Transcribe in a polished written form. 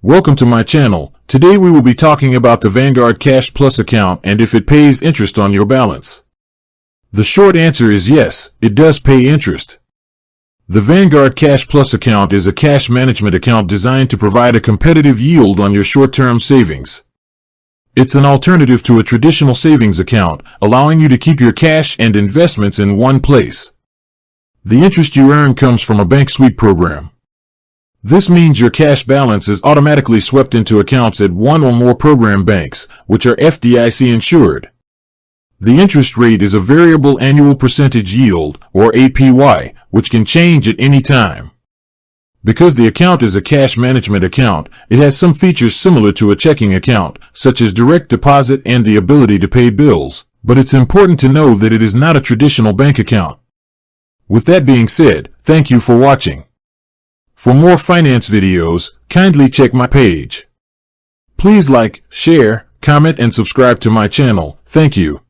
Welcome to my channel. Today we will be talking about the Vanguard Cash Plus account and if it pays interest on your balance. The short answer is yes, it does pay interest. The Vanguard Cash Plus account is a cash management account designed to provide a competitive yield on your short-term savings. It's an alternative to a traditional savings account, allowing you to keep your cash and investments in one place. The interest you earn comes from a bank sweep program. This means your cash balance is automatically swept into accounts at one or more program banks, which are FDIC insured. The interest rate is a variable annual percentage yield, or APY, which can change at any time. Because the account is a cash management account, it has some features similar to a checking account, such as direct deposit and the ability to pay bills, but it's important to know that it is not a traditional bank account. With that being said, thank you for watching. For more finance videos, kindly check my page. Please like, share, comment and subscribe to my channel. Thank you.